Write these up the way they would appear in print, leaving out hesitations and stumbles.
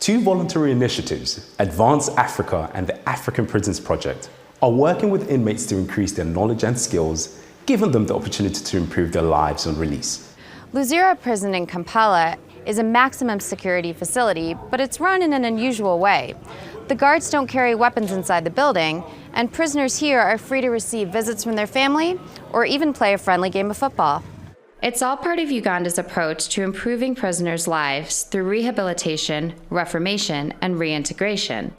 Two voluntary initiatives, Advance Africa and the African Prisons Project, are working with inmates to increase their knowledge and skills, giving them the opportunity to improve their lives on release. Luzira Prison in Kampala is a maximum security facility, but it's run in an unusual way. The guards don't carry weapons inside the building, and prisoners here are free to receive visits from their family or even play a friendly game of football. It's all part of Uganda's approach to improving prisoners' lives through rehabilitation, reformation, and reintegration,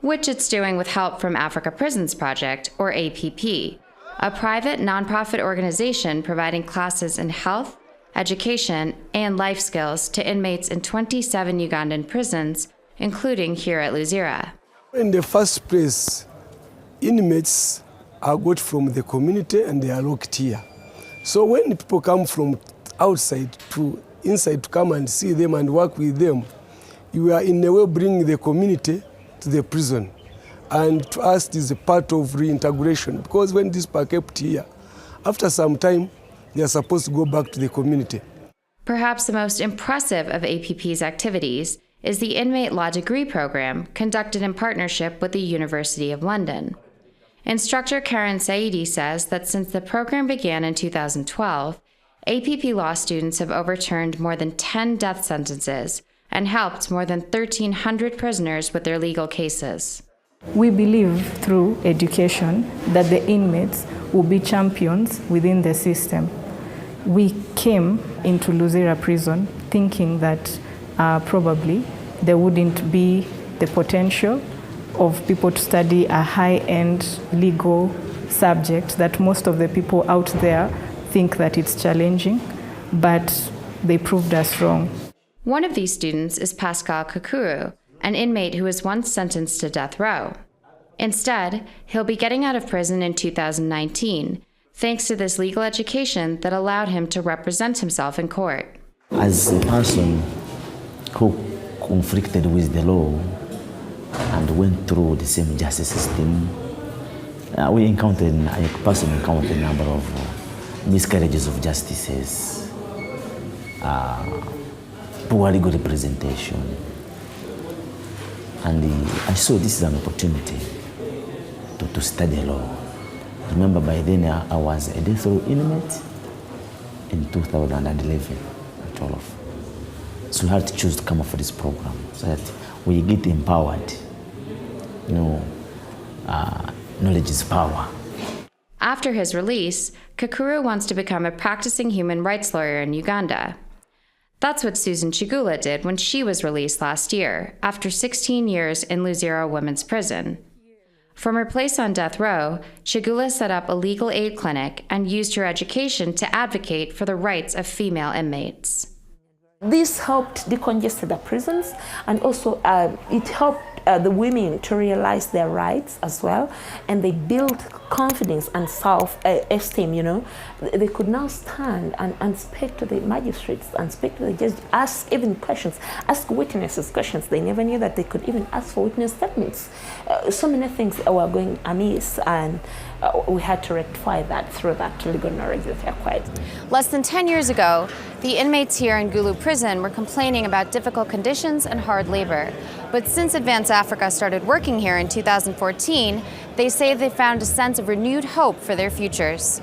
which it's doing with help from Afrika Prisons Project, or APP, a private nonprofit organization providing classes in health, education, and life skills to inmates in 27 Ugandan prisons, including here at Luzira. In the first place, inmates are got from the community and they are locked here. So when people come from outside to inside to come and see them and work with them, you are in a way bringing the community to the prison. And to us, this is a part of reintegration, because when these people are kept here, after some time, they are supposed to go back to the community. Perhaps the most impressive of APP's activities is the Inmate Law Degree program conducted in partnership with the University of London. Instructor Karen Saidi says that since the program began in 2012, APP law students have overturned more than 10 death sentences and helped more than 1,300 prisoners with their legal cases. We believe through education that the inmates will be champions within the system. We came into Luzira prison thinking that probably there wouldn't be the potential of people to study a high-end legal subject, that most of the people out there think that it's challenging, but they proved us wrong. One of these students is Pascal Kakuru, an inmate who was once sentenced to death row. Instead, he'll be getting out of prison in 2019, thanks to this legal education that allowed him to represent himself in court. As a person who conflicted with the law and went through the same justice system, I personally encountered a number of miscarriages of justices, poor legal representation, and I saw this as an opportunity to study law. Remember, by then I was a death row inmate in 2011 at all of. So we had to choose to come up for this program so that we get empowered. Knowledge is power. After his release, Kakuru wants to become a practicing human rights lawyer in Uganda. That's what Susan Chigula did when she was released last year, after 16 years in Luzira Women's Prison. From her place on death row, Chigula set up a legal aid clinic and used her education to advocate for the rights of female inmates. This helped decongest the prisons, and also it helped the women to realize their rights as well, and they built confidence and self-esteem. They could now stand and speak to the magistrates and speak to the judge, ask even questions, ask witnesses questions. They never knew that they could even ask for witness statements. So many things were going amiss, and we had to rectify that through that legal knowledge that we acquired. Less than 10 years ago, the inmates here in Gulu prison were complaining about difficult conditions and hard labor. But since Advance Africa started working here in 2014, they say they found a sense of renewed hope for their futures.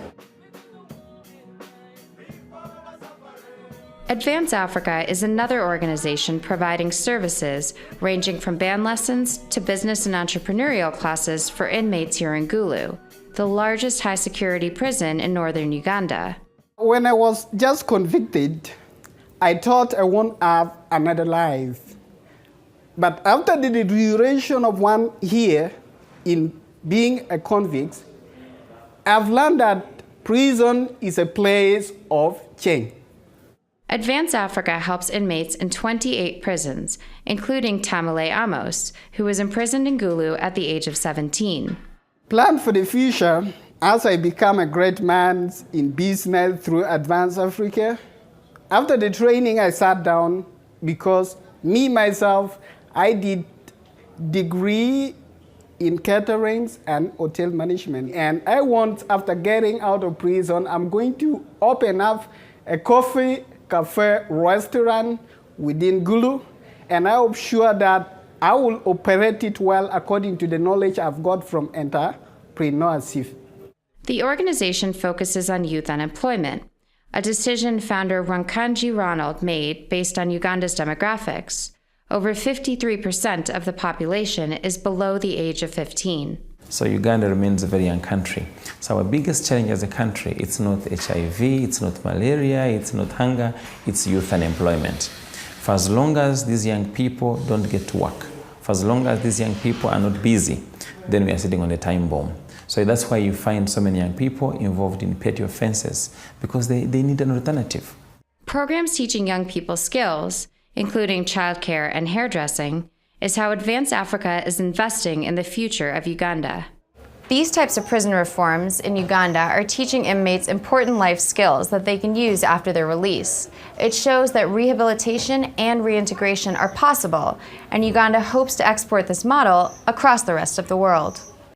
Advance Africa is another organization providing services ranging from band lessons to business and entrepreneurial classes for inmates here in Gulu, the largest high-security prison in northern Uganda. When I was just convicted, I thought I won't have another life. But after the duration of 1 year in being a convict, I've learned that prison is a place of change. Advance Africa helps inmates in 28 prisons, including Tamale Amos, who was imprisoned in Gulu at the age of 17. Plan for the future as I become a great man in business through Advance Africa. After the training, I sat down because myself, I did degree in catering and hotel management. And I want, after getting out of prison, I'm going to open up a cafe, restaurant within Gulu. and I'm sure that I will operate it well according to the knowledge I've got from entrepreneurship. The organization focuses on youth unemployment, a decision founder Runkanji Ronald made based on Uganda's demographics. Over 53% of the population is below the age of 15. So Uganda remains a very young country. So our biggest challenge as a country, it's not HIV, it's not malaria, it's not hunger, it's youth unemployment. For as long as these young people don't get to work, for as long as these young people are not busy, then we are sitting on a time bomb. So that's why you find so many young people involved in petty offenses, because they need an alternative. Programs teaching young people skills, including childcare and hairdressing, is how Advance Africa is investing in the future of Uganda. These types of prison reforms in Uganda are teaching inmates important life skills that they can use after their release. It shows that rehabilitation and reintegration are possible, and Uganda hopes to export this model across the rest of the world.